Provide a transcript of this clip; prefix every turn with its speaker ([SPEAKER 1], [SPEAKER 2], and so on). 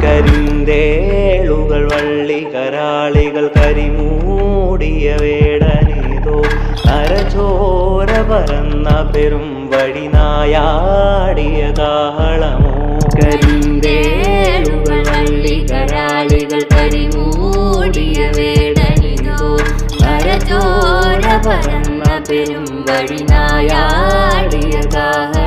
[SPEAKER 1] കരിന്തേളുകൾ വള്ളികരാളികൾ കരിമൂടിയ വേടനേതോ നരചോര പരന്ന പെരും വഴിനായാടിയ കാഹളമോ
[SPEAKER 2] കരിന്തേളുകൾ വള്ളികരാളികൾ കരിമൂടിയ വേടനേതോ നരചോര പരന്ന പെരും വഴിനായാടിയ കാഹളമോ